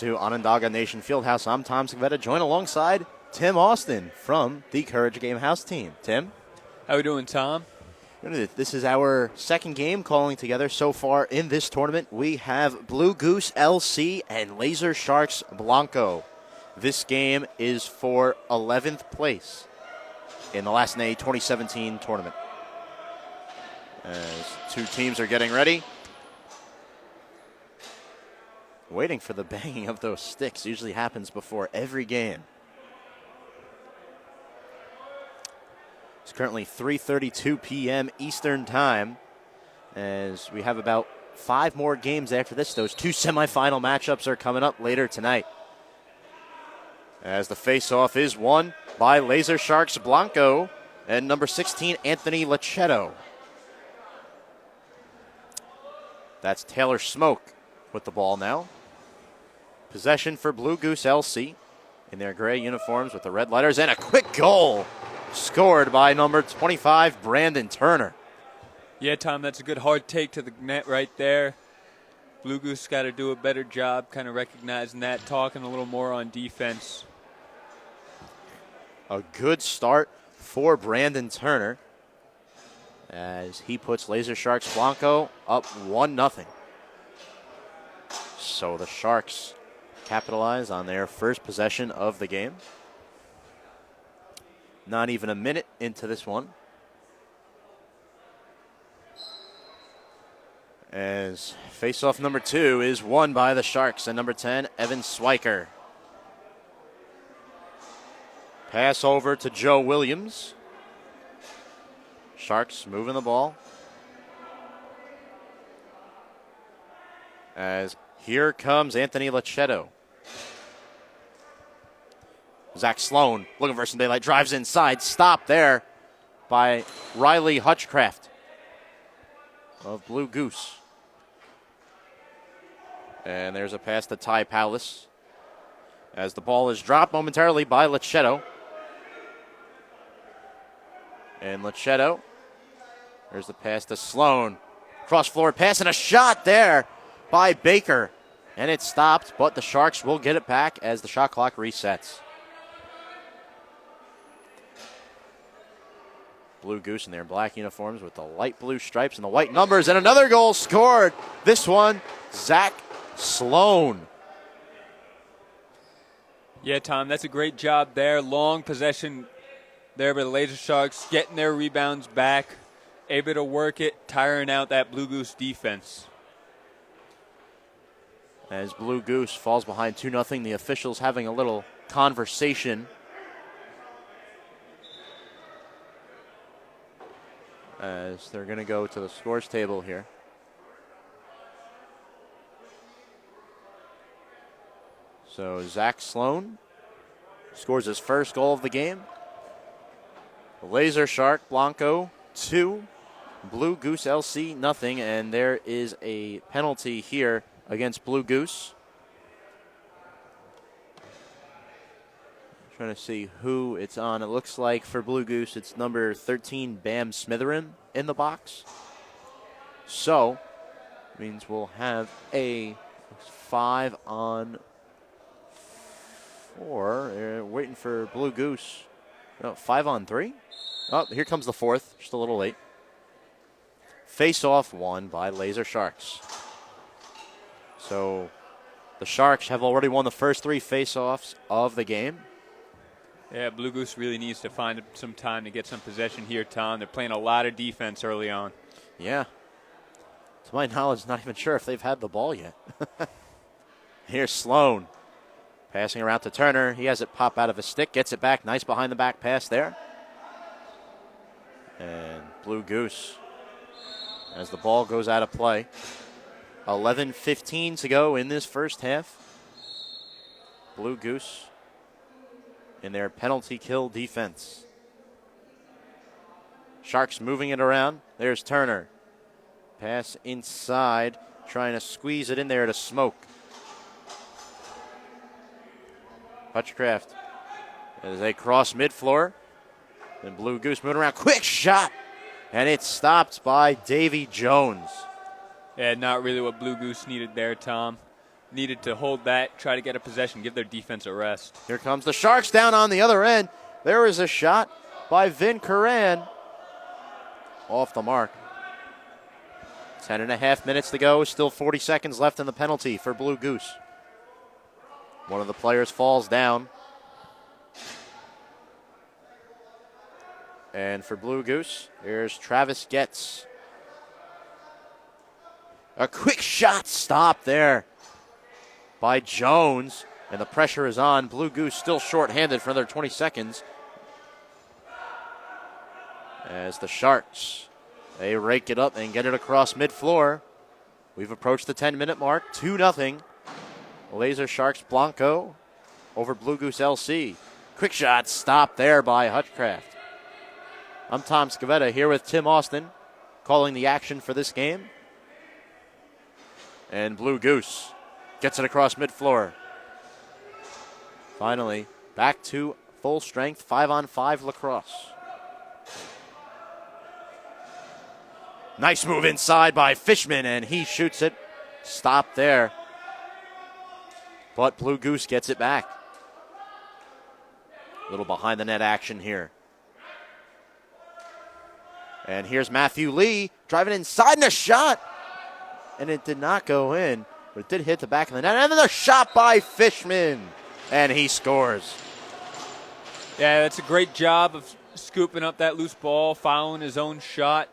to Onondaga Nation Fieldhouse. I'm Tom Segveta, joined alongside Tim Austin from the Courage Game House team. Tim? How we doing, Tom? This is our second game calling together so far in this tournament. We have Blue Goose LC and LaserSharks Blanco. This game is for 11th place in the LASNAI 2017 tournament. As two teams are getting ready. Waiting for the banging of those sticks. Usually happens before every game. It's currently 3:32 p.m. Eastern Time, as we have about 5 more games after this. Those 2 semifinal matchups are coming up later tonight. As the face-off is won by LaserSharks Blanco and number 16, Anthony Lachetto. That's Taylor Smoke with the ball now. Possession for Blue Goose LC in their gray uniforms with the red letters, and a quick goal scored by number 25, Brandon Turner. Yeah, Tom, that's a good hard take to the net right there. Blue Goose got to do a better job kind of recognizing that, talking a little more on defense. A good start for Brandon Turner as he puts LaserSharks Blanco up 1-0. So the Sharks capitalize on their first possession of the game. Not even a minute into this one, as face-off number 2 is won by the Sharks and number 10, Evan Swiker. Pass over to Joe Williams. Sharks moving the ball. As here comes Anthony Lachetto. Zach Sloan looking for some daylight, drives inside, stopped there by Riley Hutchcraft of Blue Goose. And there's a pass to Ty Powless as the ball is dropped momentarily by Lachetto. And Lachetto, there's the pass to Sloan. Cross floor pass and a shot there by Baker. And it's stopped, but the Sharks will get it back as the shot clock resets. Blue Goose in their black uniforms with the light blue stripes and the white numbers, and another goal scored. This one, Zach Sloan. Yeah, Tom, that's a great job there. Long possession there by the LaserSharks, getting their rebounds back, able to work it, tiring out that Blue Goose defense. As Blue Goose falls behind 2-0, the officials having a little conversation. As they're going to go to the scores table here. So Zach Sloan scores his first goal of the game. LaserShark Blanco 2, Blue Goose LC 0, and there is a penalty here against Blue Goose. Trying to see who it's on. It looks like for Blue Goose, it's number 13, Bam Smitherin, in the box. So, means we'll have a 5-on-4. Waiting for Blue Goose. No, 5-on-3. Oh, here comes the fourth. Just a little late. Face-off won by LaserSharks. So, the Sharks have already won the first 3 face-offs of the game. Yeah, Blue Goose really needs to find some time to get some possession here, Tom. They're playing a lot of defense early on. Yeah. To my knowledge, not even sure if they've had the ball yet. Here's Sloan. Passing around to Turner. He has it pop out of his stick. Gets it back. Nice behind-the-back pass there. And Blue Goose, as the ball goes out of play. 11:15 to go in this first half. Blue Goose in their penalty kill defense. Sharks moving it around. There's Turner. Pass inside, trying to squeeze it in there to Smoke. Hutchcraft as they cross mid-floor. Then Blue Goose moving around. Quick shot! And it's stopped by Davy Jones. Yeah, not really what Blue Goose needed there, Tom. needed to hold that, try to get a possession, give their defense a rest. Here comes the Sharks down on the other end. There is a shot by Vin Curran. Off the mark. 10.5 minutes to go. Still 40 seconds left in the penalty for Blue Goose. One of the players falls down. And for Blue Goose, here's Travis Getz. A quick shot stop there by Jones. And the pressure is on. Blue Goose still shorthanded for another 20 seconds. As the Sharks, they rake it up and get it across mid-floor. We've approached the 10-minute mark. 2-0. LaserSharks Blanco over Blue Goose LC. Quick shot stop there by Hutchcraft. I'm Tom Scavetta here with Tim Austin, calling the action for this game. And Blue Goose gets it across mid-floor. Finally, back to full strength, 5-on-5 lacrosse. Nice move inside by Fishman, and he shoots it. Stop there. But Blue Goose gets it back. A little behind the net action here. And here's Matthew Lee driving inside and a shot. And it did not go in, but it did hit the back of the net. And then a shot by Fishman. And he scores. Yeah, that's a great job of scooping up that loose ball, fouling his own shot.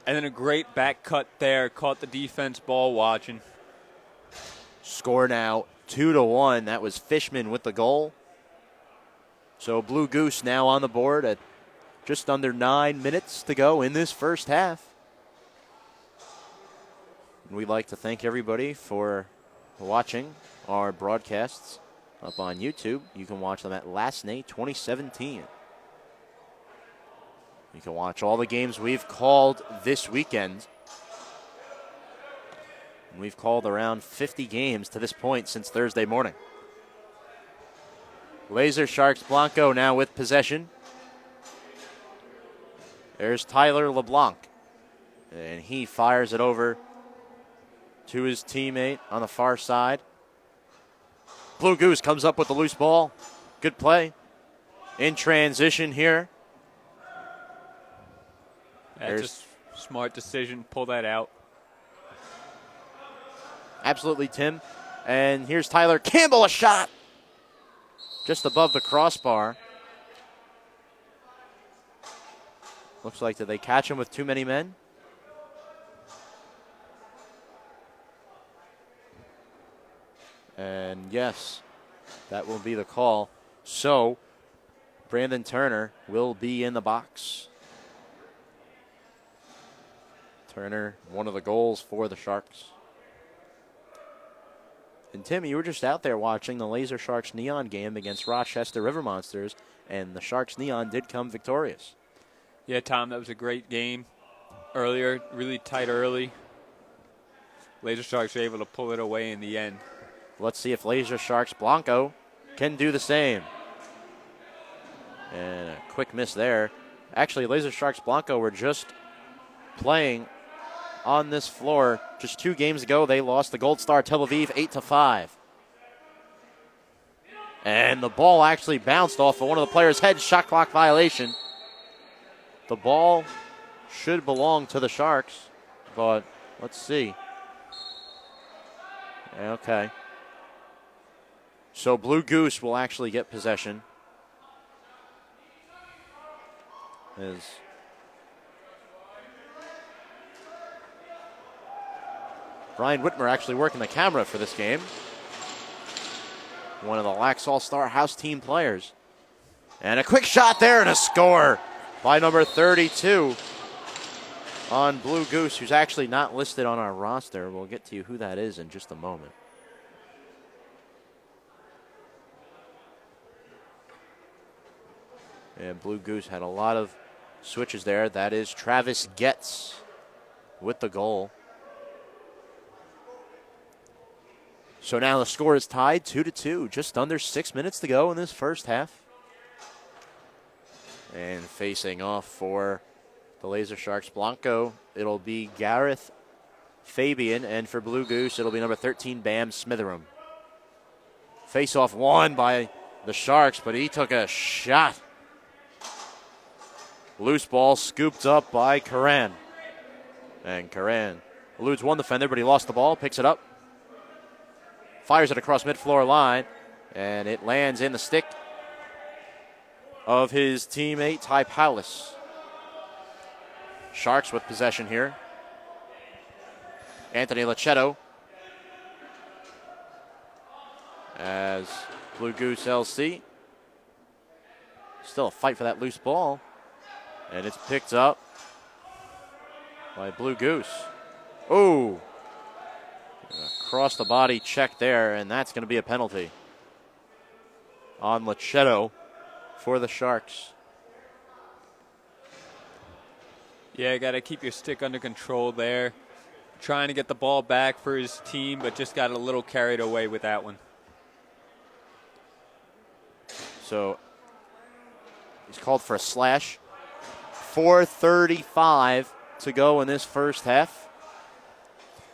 And then a great back cut there. Caught the defense ball watching. Score now 2-1. That was Fishman with the goal. So Blue Goose now on the board at just under 9 minutes to go in this first half. And we'd like to thank everybody for watching our broadcasts up on YouTube. You can watch them at LASNAI 2017. You can watch all the games we've called this weekend. And we've called around 50 games to this point since Thursday morning. LaserSharks Blanco now with possession. There's Tyler LeBlanc. And he fires it over to his teammate on the far side. Blue Goose comes up with the loose ball. Good play. In transition here. That's just smart decision. Pull that out. Absolutely, Tim. And here's Tyler Campbell, a shot. Just above the crossbar. Looks like, did they catch him with too many men? And yes, that will be the call. So, Brandon Turner will be in the box. Turner, one of the goals for the Sharks. And Tim, you were just out there watching the LaserSharks Neon game against Rochester River Monsters, and the Sharks Neon did come victorious. Yeah, Tom, that was a great game earlier, really tight early. LaserSharks were able to pull it away in the end. Let's see if LaserSharks Blanco can do the same. And a quick miss there. Actually, LaserSharks Blanco were just playing on this floor just 2 games ago. They lost the Gold Star Tel Aviv 8-5. And the ball actually bounced off of one of the players' head. Shot clock violation. The ball should belong to the Sharks, but let's see. Okay. So Blue Goose will actually get possession. As Brian Whitmer actually working the camera for this game. One of the LaxAllStars house team players. And a quick shot there and a score by number 32 on Blue Goose, who's actually not listed on our roster. We'll get to you who that is in just a moment. And Blue Goose had a lot of switches there. That is Travis Getz with the goal. So now the score is tied 2-2. Just under 6 minutes to go in this first half. And facing off for the LaserSharks Blanco, it'll be Gareth Fabian. And for Blue Goose, it'll be number 13, Bam Smitheram. Face-off won by the Sharks, but he took a shot. Loose ball scooped up by Karan. And Karan eludes one defender, but he lost the ball, picks it up. Fires it across mid-floor line, and it lands in the stick of his teammate, Ty Powlis. Sharks with possession here. Anthony Lachetto as Blue Goose LC. Still a fight for that loose ball. And it's picked up by Blue Goose. Oh! Across the body check there, and that's going to be a penalty on Lachetto for the Sharks. Yeah, got to keep your stick under control there. Trying to get the ball back for his team, but just got a little carried away with that one. So he's called for a slash. 4:35 to go in this first half.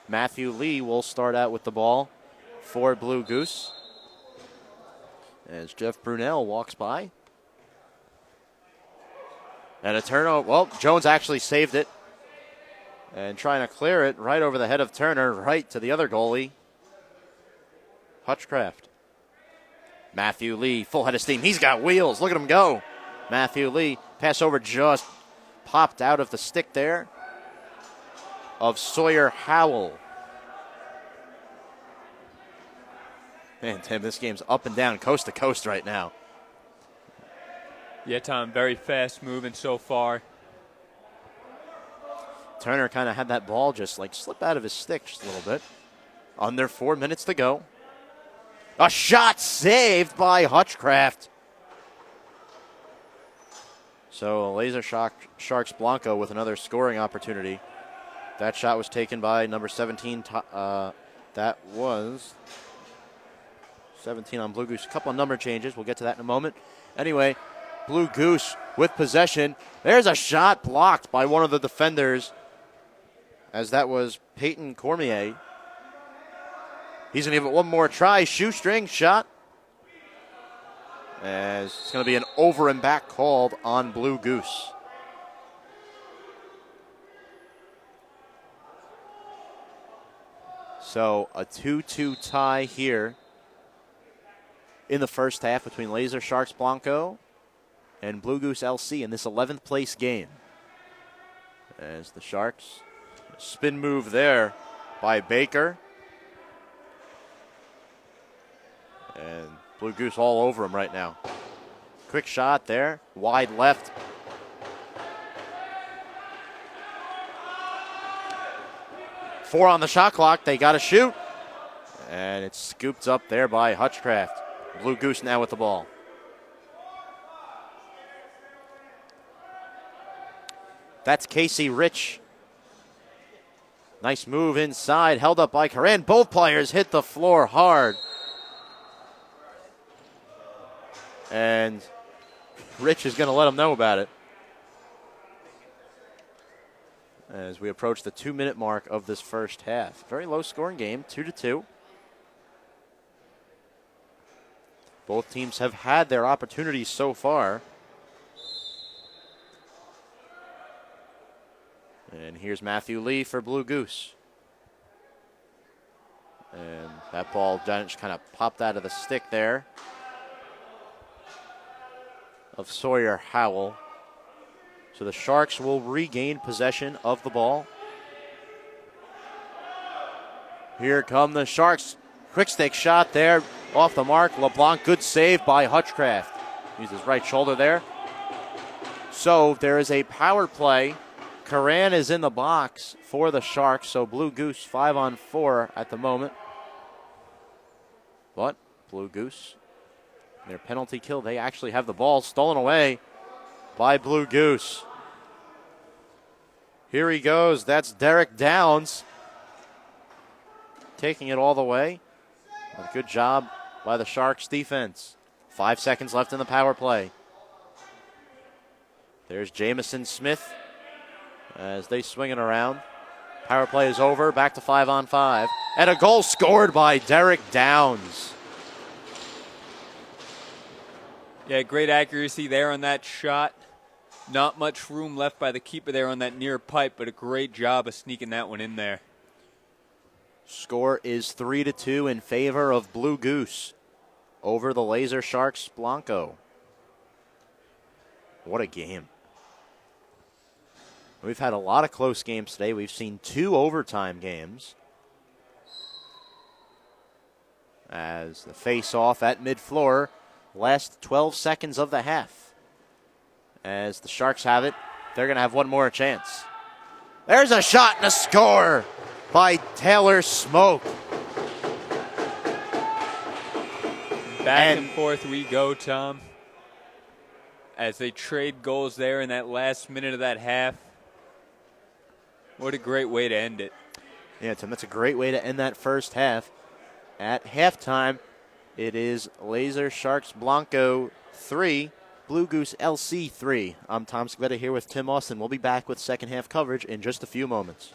Matthew Lee will start out with the ball for Blue Goose as Jeff Brunel walks by. And a turnover. Well, Jones actually saved it. And trying to clear it right over the head of Turner, right to the other goalie, Hutchcraft. Matthew Lee, full head of steam. He's got wheels. Look at him go. Matthew Lee, pass over just popped out of the stick there of Sawyer Howell. Man, Tim, this game's up and down, coast to coast right now. Yeah, Tom, very fast moving so far. Turner kind of had that ball just like slip out of his stick just a little bit. Under 4 minutes to go. A shot saved by Hutchcraft. So LaserSharks Blanco with another scoring opportunity. That shot was taken by number 17. That was 17 on Blue Goose. A couple of number changes. We'll get to that in a moment. Anyway, Blue Goose with possession. There's a shot blocked by one of the defenders, as that was Peyton Cormier. He's going to give it one more try. Shoestring shot. As it's going to be an over and back called on Blue Goose. So a 2-2 tie here in the first half between LaserSharks Blanco and Blue Goose LC in this 11th place game. As the Sharks, spin move there by Baker. And Blue Goose all over him right now. Quick shot there, wide left. Four on the shot clock, they got to shoot. And it's scooped up there by Hutchcraft. Blue Goose now with the ball. That's Casey Rich. Nice move inside, held up by Karan. Both players hit the floor hard. And Rich is going to let them know about it as we approach the 2-minute mark of this first half. Very low scoring game, 2-2. Both teams have had their opportunities so far. And here's Matthew Lee for Blue Goose. And that ball just kind of popped out of the stick there of Sawyer Howell. So the Sharks will regain possession of the ball. Here come the Sharks. Quick stick shot there off the mark. LeBlanc, good save by Hutchcraft. Uses his right shoulder there. So there is a power play. Karan is in the box for the Sharks. So Blue Goose 5-on-4 at the moment. But Blue Goose, their penalty kill, they actually have the ball stolen away by Blue Goose. Here he goes. That's Derek Downs taking it all the way. A good job by the Sharks defense. 5 seconds left in the power play. There's Jamison Smith as they swing it around. Power play is over. Back to 5-on-5. And a goal scored by Derek Downs. Yeah, great accuracy there on that shot. Not much room left by the keeper there on that near pipe, but a great job of sneaking that one in there. Score is 3-2 in favor of Blue Goose over the LaserSharks Blanco. What a game. We've had a lot of close games today. We've seen 2 overtime games. As the face-off at mid-floor, last 12 seconds of the half. As the Sharks have it, they're going to have one more chance. There's a shot and a score by Taylor Smoke. Back and forth we go, Tom. As they trade goals there in that last minute of that half. What a great way to end it. Yeah, Tim, that's a great way to end that first half. At halftime, it is LaserSharks Blanco 3, Blue Goose LC 3. I'm Tom Scavetta here with Tim Austin. We'll be back with second half coverage in just a few moments.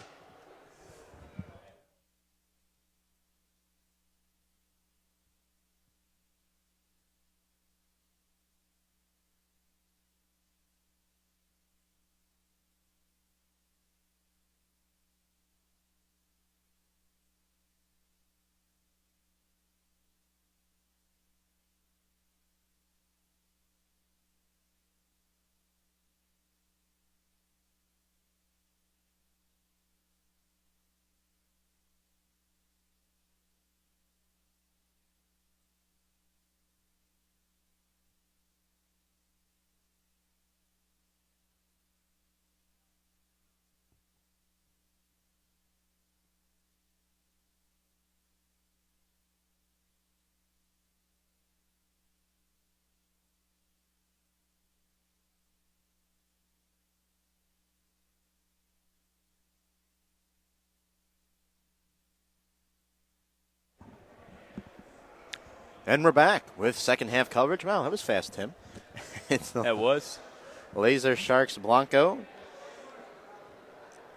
And we're back with second half coverage. Wow, that was fast, Tim. That was. LaserSharks Blanco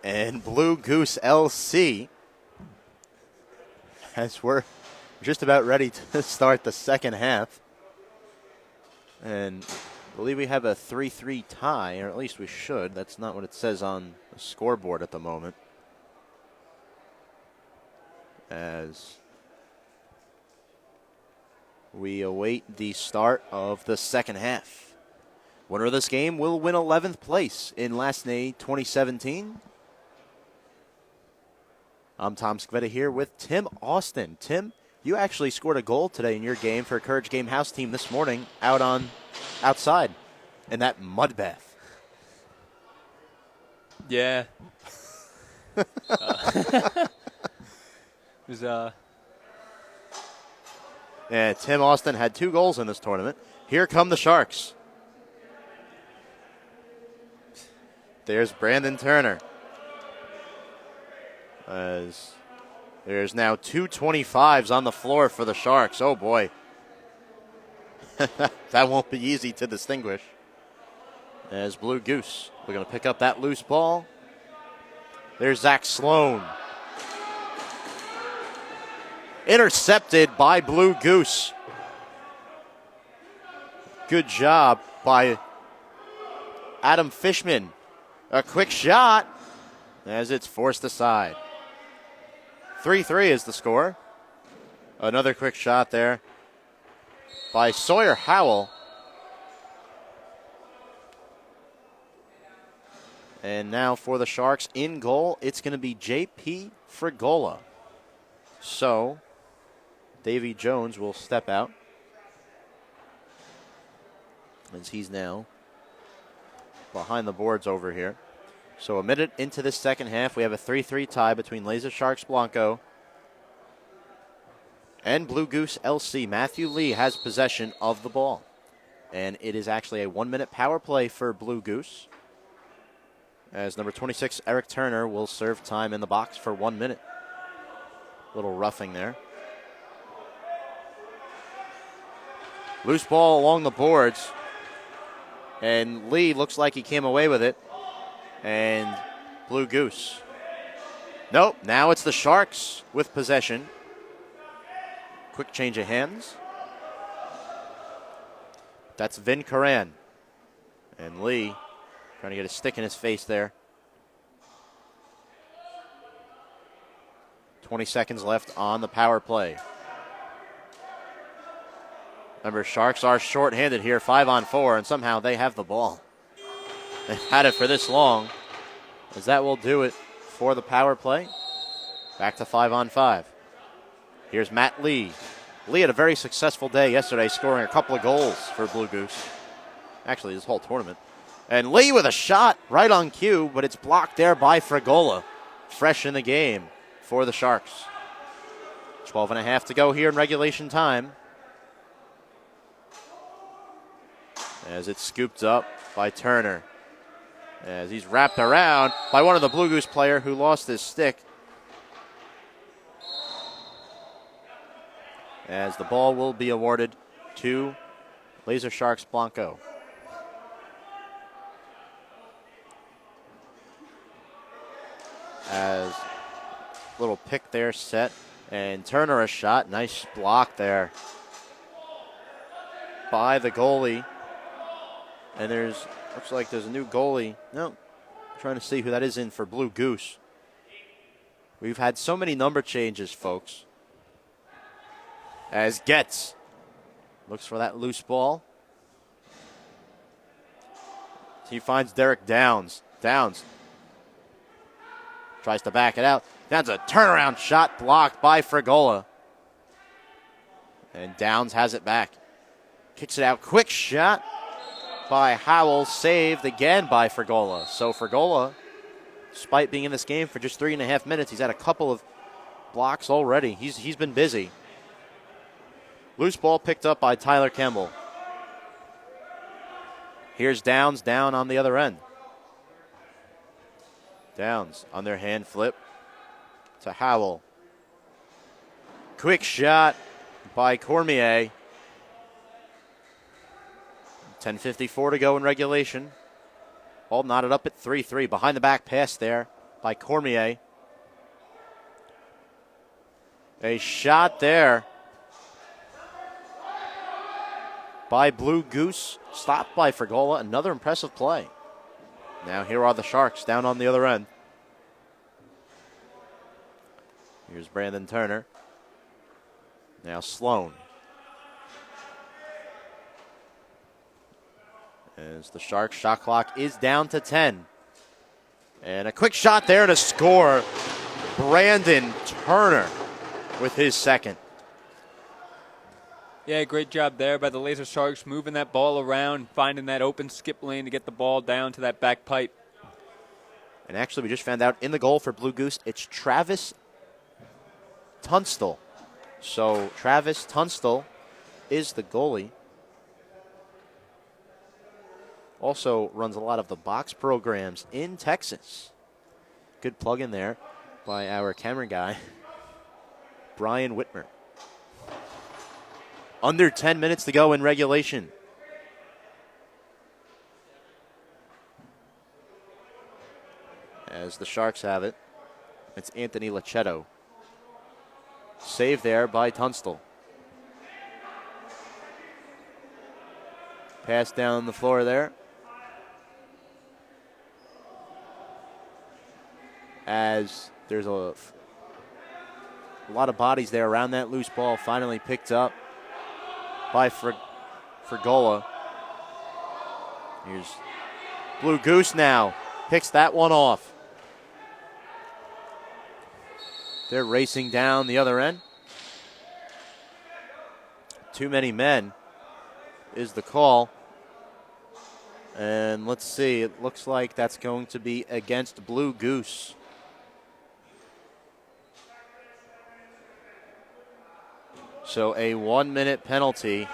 and Blue Goose LC, as we're just about ready to start the second half. And I believe we have a 3-3 tie, or at least we should. That's not what it says on the scoreboard at the moment. As we await the start of the second half. Winner of this game will win 11th place in LASNAI 2017. I'm Tom Scavetta here with Tim Austin. Tim, you actually scored a goal today in your game for Courage Game House team this morning outside in that mud bath. Yeah. It was Yeah, Tim Austin had 2 goals in this tournament. Here come the Sharks. There's Brandon Turner. As there's now 2 25s on the floor for the Sharks. Oh, boy. That won't be easy to distinguish. As Blue Goose, we're going to pick up that loose ball. There's Zach Sloan. Intercepted by Blue Goose. Good job by Adam Fishman. A quick shot as it's forced aside. 3-3 is the score. Another quick shot there by Sawyer Howell. And now for the Sharks in goal, it's going to be J.P. Frigola. So Davy Jones will step out as he's now behind the boards over here. So a minute into this second half, we have a 3-3 tie between LaserSharks Blanco and Blue Goose LC. Matthew Lee has possession of the ball. And it is actually a 1-minute power play for Blue Goose, as number 26, Eric Turner, will serve time in the box for 1 minute. Little roughing there. Loose ball along the boards. And Lee looks like he came away with it. And Blue Goose. Nope, now it's the Sharks with possession. Quick change of hands. That's Vin Coran. And Lee trying to get a stick in his face there. 20 seconds left on the power play. Remember, Sharks are shorthanded here, 5-on-4, and somehow they have the ball. They've had it for this long, as that will do it for the power play. Back to 5-on-5. Here's Matt Lee. Lee had a very successful day yesterday, scoring a couple of goals for Blue Goose. Actually, this whole tournament. And Lee with a shot right on cue, but it's blocked there by Fragola. Fresh in the game for the Sharks. 12.5 to go here in regulation time. As it's scooped up by Turner. As he's wrapped around by one of the Blue Goose player who lost his stick. As the ball will be awarded to LaserSharks Blanco. As little pick there set, and Turner a shot. Nice block there by the goalie. And looks like there's a new goalie. No, trying to see who that is in for Blue Goose. We've had so many number changes, folks. As Getz looks for that loose ball. He finds Derek Downs. Downs tries to back it out. Downs a turnaround shot blocked by Fragola. And Downs has it back. Kicks it out. Quick shot by Howell. Saved again by Fragola. So Fragola, despite being in this game for just 3.5 minutes, he's had a couple of blocks already. He's been busy. Loose ball picked up by Tyler Kemble. Here's Downs down on the other end. Downs on their hand flip to Howell. Quick shot by Cormier. 10:54 to go in regulation. Ball knotted up at 3-3. Behind the back pass there by Cormier. A shot there by Blue Goose, stopped by Fragola. Another impressive play. Now here are the Sharks down on the other end. Here's Brandon Turner. Now Sloan. As the Sharks shot clock is down to 10. And a quick shot there to score. Brandon Turner with his second. Yeah, great job there by the LaserSharks, moving that ball around, finding that open skip lane to get the ball down to that back pipe. And actually, we just found out in the goal for Blue Goose, it's Travis Tunstall. So Travis Tunstall is the goalie. Also runs a lot of the box programs in Texas. Good plug in there by our camera guy, Brian Whitmer. Under 10 minutes to go in regulation. As the Sharks have it, it's Anthony Lachetto. Saved there by Tunstall. Pass down the floor there. As there's a lot of bodies there around that loose ball, finally picked up by Fragola. Here's Blue Goose now. Picks that one off. They're racing down the other end. Too many men is the call. And let's see, it looks like that's going to be against Blue Goose. So a 1-minute penalty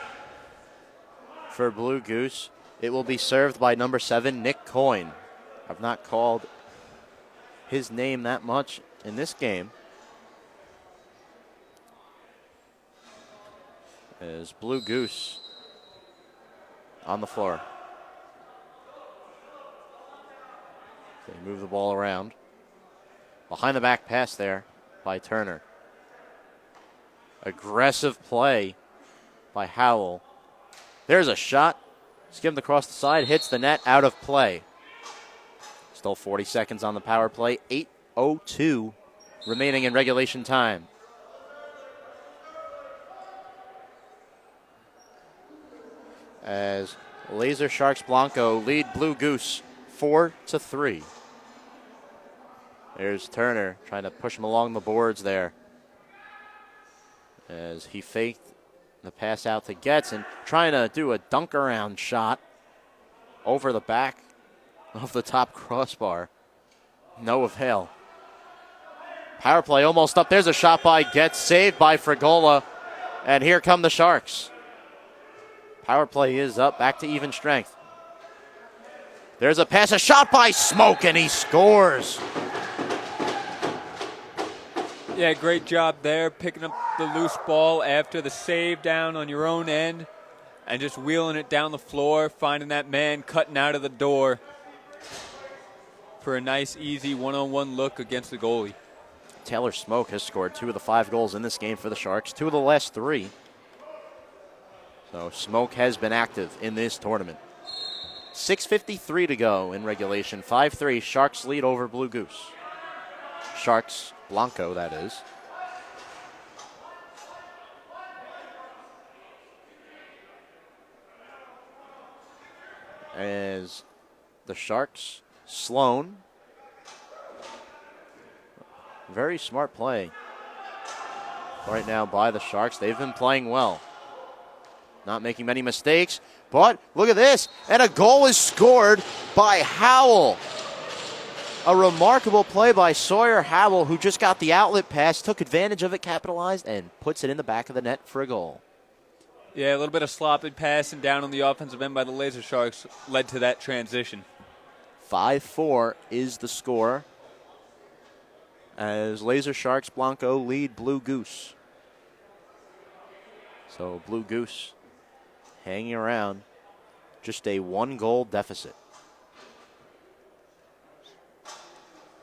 for Blue Goose. It will be served by number 7, Nick Coyne. I've not called his name that much in this game. As Blue Goose on the floor. They move the ball around. Behind the back pass there by Turner. Aggressive play by Howell. There's a shot Skimmed across the side, hits the net, out of play. Still 40 seconds on the power play. 8:02 remaining in regulation time. As LaserSharks Blanco lead Blue Goose 4-3. There's Turner trying to push him along the boards there. As he faked the pass out to Getz and trying to do a dunk around shot over the back of the top crossbar. No avail. Power play almost up. There's a shot by Getz, saved by Frigola. And here come the Sharks. Power play is up, back to even strength. There's a pass, a shot by Smoke, and he scores. Yeah, great job there, picking up the loose ball after the save down on your own end and just wheeling it down the floor, finding that man cutting out of the door for a nice, easy one-on-one look against the goalie. Taylor Smoke has scored 2 of the 5 goals in this game for the Sharks, 2 of the last 3. So Smoke has been active in this tournament. 6:53 to go in regulation. 5-3, Sharks lead over Blue Goose. Sharks Blanco, that is. As the Sharks, Sloan. Very smart play right now by the Sharks. They've been playing well. Not making many mistakes, but look at this. And a goal is scored by Howell. A remarkable play by Sawyer Howell, who just got the outlet pass, took advantage of it, capitalized, and puts it in the back of the net for a goal. Yeah, a little bit of sloppy passing down on the offensive end by the LaserSharks led to that transition. 5-4 is the score as LaserSharks Blanco lead Blue Goose. So Blue Goose hanging around, just a 1-goal deficit.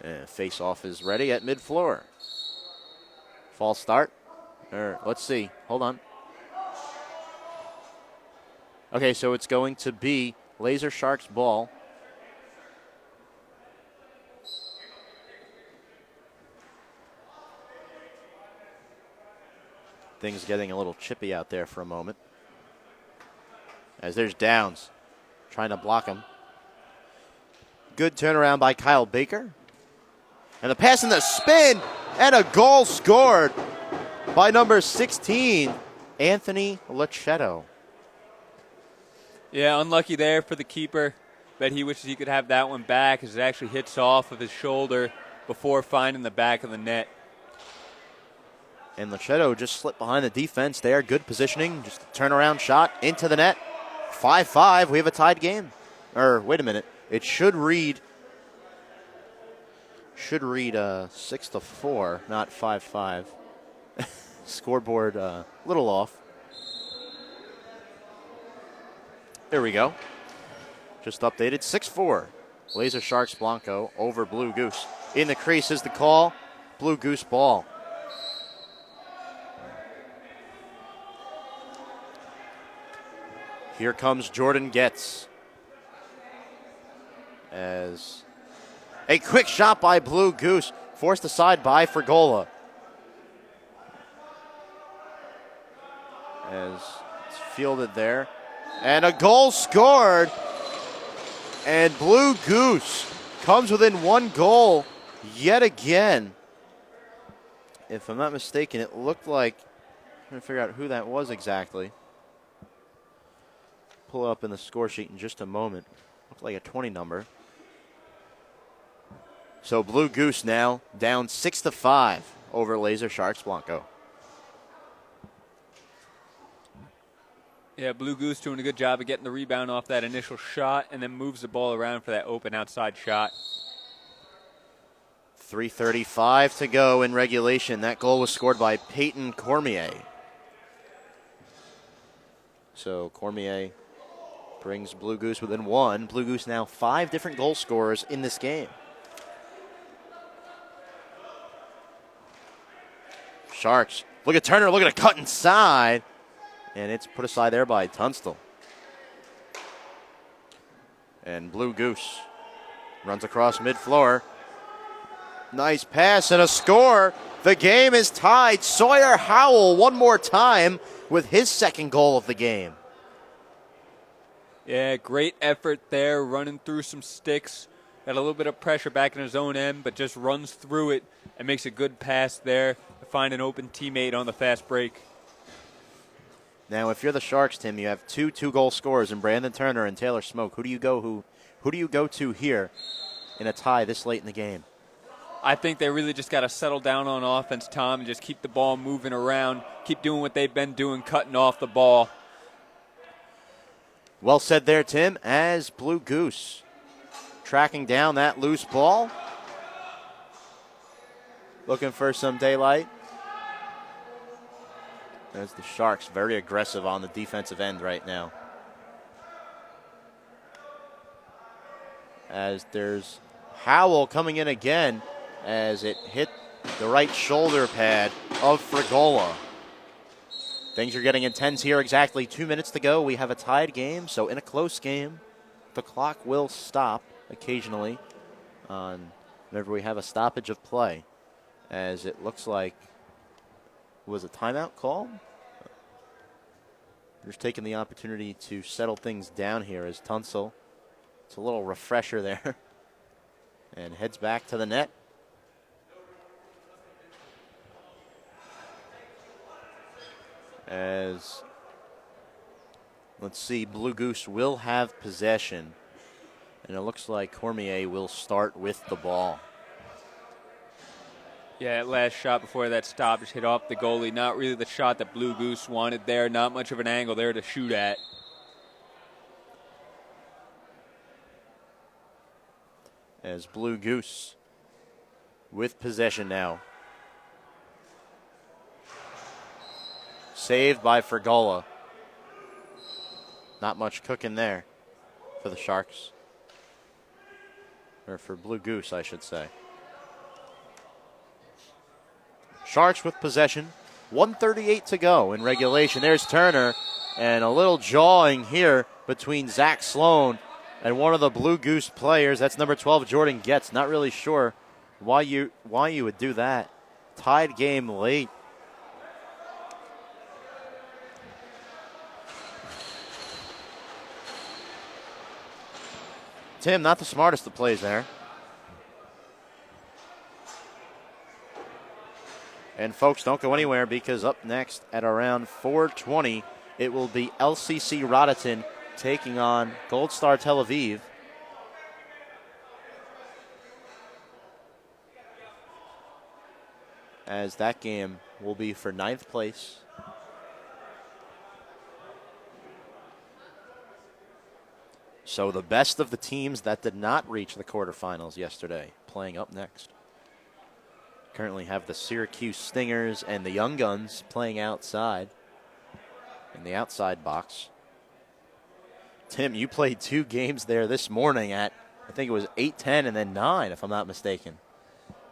And face-off is ready at mid-floor. False start. Let's see. Hold on. Okay, so it's going to be LaserSharks ball. Things getting a little chippy out there for a moment. As there's Downs trying to block him. Good turnaround by Kyle Baker. And the pass and the spin, and a goal scored by number 16, Anthony Lachetto. Yeah, unlucky there for the keeper. Bet he wishes he could have that one back as it actually hits off of his shoulder before finding the back of the net. And Lachetto just slipped behind the defense there. Good positioning, just a turnaround shot into the net. 5-5, we have a tied game. Wait a minute, it should read 6-4, not 5-5. Scoreboard little off. There we go. Just updated. 6-4. LaserSharks Blanco over Blue Goose. In the crease is the call. Blue Goose ball. Here comes Jordan Getz. As a quick shot by Blue Goose, forced aside by Frigola. As it's fielded there. And a goal scored. And Blue Goose comes within 1 goal yet again. If I'm not mistaken, it looked like, I'm trying to figure out who that was exactly. Pull it up in the score sheet in just a moment. Looked like a 20 number. So Blue Goose now down 6-5 over LaserSharks Blanco. Yeah, Blue Goose doing a good job of getting the rebound off that initial shot and then moves the ball around for that open outside shot. 3:35 to go in regulation. That goal was scored by Peyton Cormier. So Cormier brings Blue Goose within 1. Blue Goose now 5 different goal scorers in this game. Sharks. Look at Turner. Look at a cut inside. And it's put aside there by Tunstall. And Blue Goose runs across mid-floor. Nice pass and a score. The game is tied. Sawyer Howell one more time with his second goal of the game. Yeah, great effort there, running through some sticks. Got a little bit of pressure back in his own end, but just runs through it and makes a good pass there to find an open teammate on the fast break. Now, if you're the Sharks, Tim, you have two-goal scorers in Brandon Turner and Taylor Smoke. Who do you go to here in a tie this late in the game? I think they really just got to settle down on offense, Tom, and just keep the ball moving around, keep doing what they've been doing, cutting off the ball. Well said there, Tim, as Blue Goose tracking down that loose ball. Looking for some daylight. There's the Sharks, very aggressive on the defensive end right now. As there's Howell coming in again as it hit the right shoulder pad of Frigola. Things are getting intense here. Exactly 2 minutes to go. We have a tied game, so in a close game, the clock will stop occasionally on whenever we have a stoppage of play, as it looks like was a timeout call. Just taking the opportunity to settle things down here as Tunsil, it's a little refresher there, and heads back to the net. As, let's see, Blue Goose will have possession, and it looks like Cormier will start with the ball. Yeah, that last shot before that stop just hit off the goalie. Not really the shot that Blue Goose wanted there. Not much of an angle there to shoot at. As Blue Goose with possession now. Saved by Frigola. Not much cooking there for the Sharks. Or for Blue Goose, I should say. Sharks with possession. 1:38 to go in regulation. There's Turner. And a little jawing here between Zach Sloan and one of the Blue Goose players. That's number 12, Jordan Getz. Not really sure why you would do that. Tied game late. Tim, not the smartest of plays there. And folks, don't go anywhere, because up next at around 4:20, it will be LCC Rotterdam taking on Gold Star Tel Aviv. As that game will be for 9th place. So the best of the teams that did not reach the quarterfinals yesterday playing up next. Currently have the Syracuse Stingers and the Young Guns playing outside in the outside box. Tim, you played 2 games there this morning at, I think it was 8:10 and then 9, if I'm not mistaken.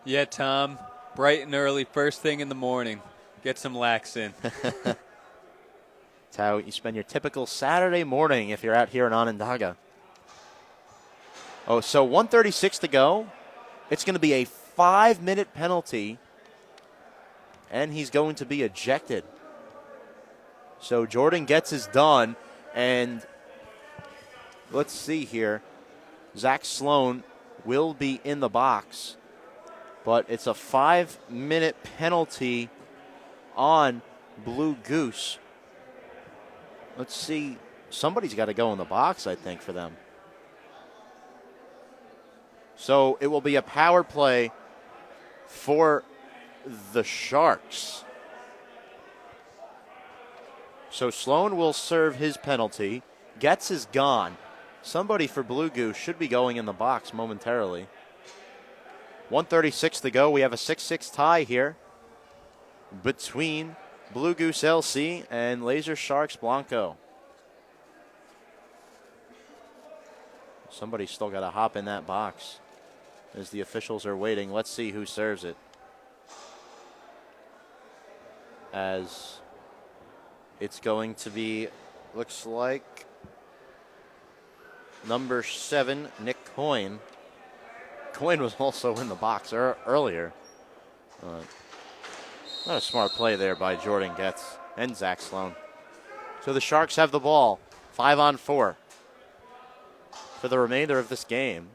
Yeah, Tom. Bright and early, first thing in the morning. Get some lax in. That's how you spend your typical Saturday morning if you're out here in Onondaga. Oh, so 1:36 to go. It's going to be a 5-minute penalty, and he's going to be ejected. So Jordan Getz is done, and let's see here. Zach Sloan will be in the box, but it's a 5-minute penalty on Blue Goose. Let's see. Somebody's got to go in the box, I think, for them. So it will be a power play for the Sharks. So Sloan will serve his penalty. Getz is gone. Somebody for Blue Goose should be going in the box momentarily. 1:36 to go. We have a 6-6 tie here between Blue Goose LC and LaserSharks Blanco. Somebody's still got to hop in that box as the officials are waiting. Let's see who serves it. As it's going to be, looks like number 7, Nick Coyne. Coyne was also in the box earlier. Not a smart play there by Jordan Getz and Zach Sloan. So the Sharks have the ball, 5-on-4 for the remainder of this game.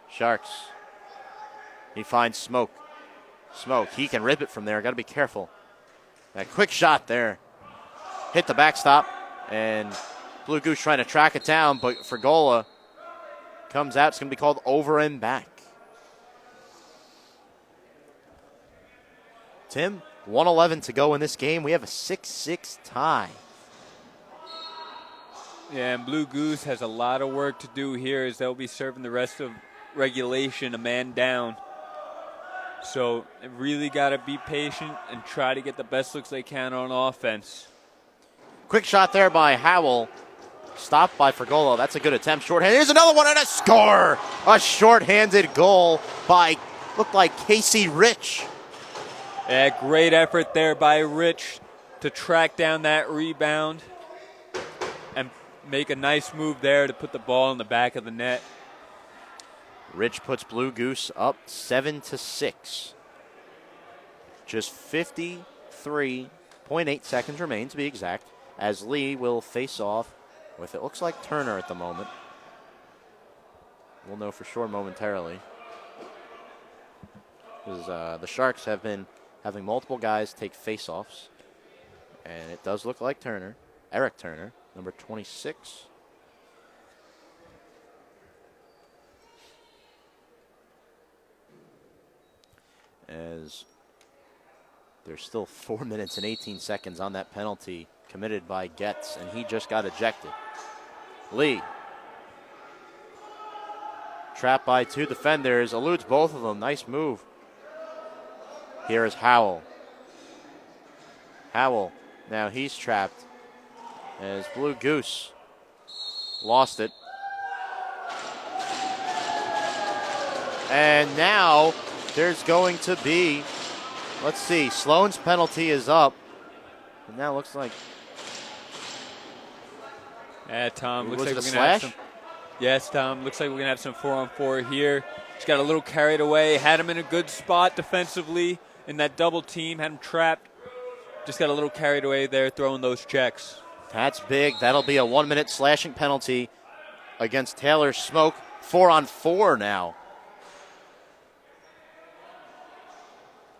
Sharks. He finds Smoke. Smoke, he can rip it from there. Got to be careful. That quick shot there. Hit the backstop, and Blue Goose trying to track it down, but Fergola comes out. It's going to be called over and back. Tim, 1:11 to go in this game. We have a 6-6 tie. Yeah, and Blue Goose has a lot of work to do here as they'll be serving the rest of regulation a man down. So they really got to be patient and try to get the best looks they can on offense. Quick shot there by Howell. Stopped by Fergola. That's a good attempt. Shorthand. Here's another one and a score. A shorthanded goal by, looked like Casey Rich. Yeah, great effort there by Rich to track down that rebound and make a nice move there to put the ball in the back of the net. Rich puts Blue Goose up 7-6. Just 53.8 seconds remain to be exact, as Lee will face off with, it looks like, Turner at the moment. We'll know for sure momentarily. Because the Sharks have been having multiple guys take face-offs, and it does look like Turner, Eric Turner, number 26. As there's still 4 minutes and 18 seconds on that penalty committed by Getz, and he just got ejected. Lee. Trapped by 2 defenders, eludes both of them. Nice move. Here is Howell. Howell, now he's trapped as Blue Goose lost it. And now there's going to be, let's see, Sloan's penalty is up. And now it looks like. Yeah, Tom, looks was like it we're a going to have slash? some. Yes, Tom, looks like we're going to have some 4-on-4 here. Just got a little carried away, had him in a good spot defensively in that double team, had him trapped. Just got a little carried away there throwing those checks. That's big. That'll be a 1-minute slashing penalty against Taylor Smoke. 4-on-4 now.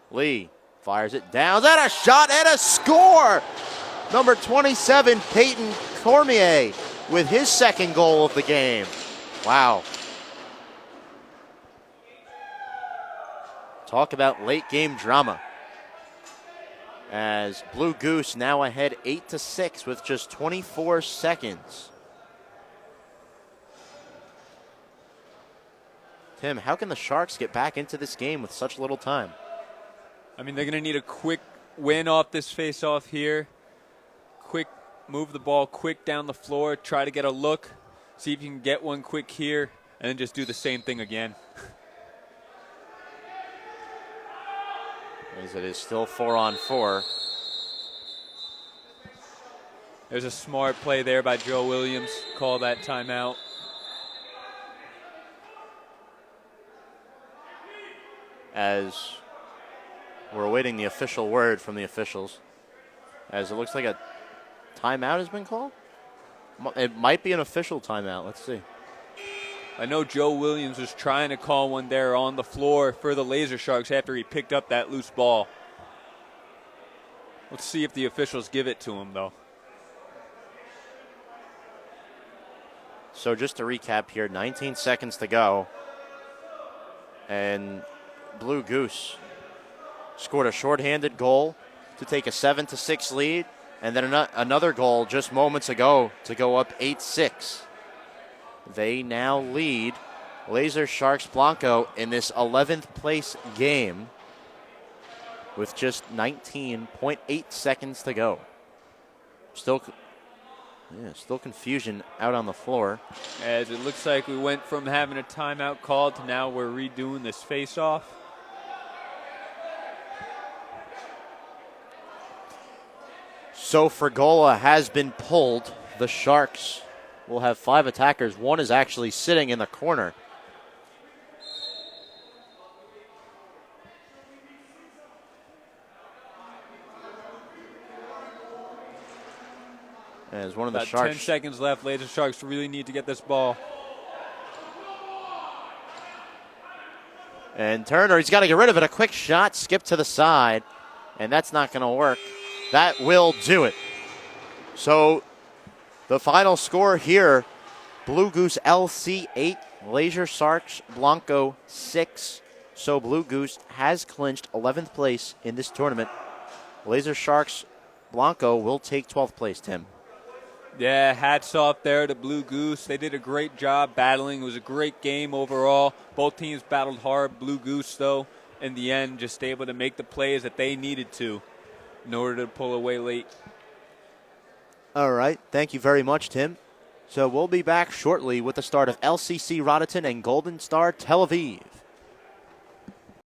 Lee fires it down. That a shot and a score! Number 27, Peyton Cormier, with his second goal of the game. Wow. Talk about late game drama. As Blue Goose now ahead 8-6 with just 24 seconds. Tim, how can the Sharks get back into this game with such little time? I mean, they're going to need a quick win off this face-off here. Quick, move the ball quick down the floor, try to get a look, see if you can get one quick here, and then just do the same thing again. As it is still 4-on-4. There's a smart play there by Joe Williams. Call that timeout. As we're awaiting the official word from the officials, as it looks like a timeout has been called. It might be an official timeout. Let's see. I know Joe Williams was trying to call one there on the floor for the LaserSharks after he picked up that loose ball. Let's see if the officials give it to him, though. So just to recap here, 19 seconds to go. And Blue Goose scored a shorthanded goal to take a 7-6 lead. And then another goal just moments ago to go up 8-6. They now lead LaserSharks Blanco in this 11th place game with just 19.8 seconds to go. Still confusion out on the floor. As it looks like we went from having a timeout called to now we're redoing this face-off. So Frigola has been pulled. The Sharks will have 5 attackers. One is actually sitting in the corner. As one of the About Sharks. 10 seconds left. LaserSharks really need to get this ball. And Turner, he's got to get rid of it. A quick shot, skip to the side, and that's not going to work. That will do it. So the final score here, Blue Goose LC 8, LaserSharks Blanco 6. So Blue Goose has clinched 11th place in this tournament. LaserSharks Blanco will take 12th place, Tim. Yeah, hats off there to Blue Goose. They did a great job battling. It was a great game overall. Both teams battled hard. Blue Goose, though, in the end, just able to make the plays that they needed to in order to pull away late. All right. Thank you very much, Tim. So we'll be back shortly with the start of LCC Rotterdam and Golden Star Tel Aviv.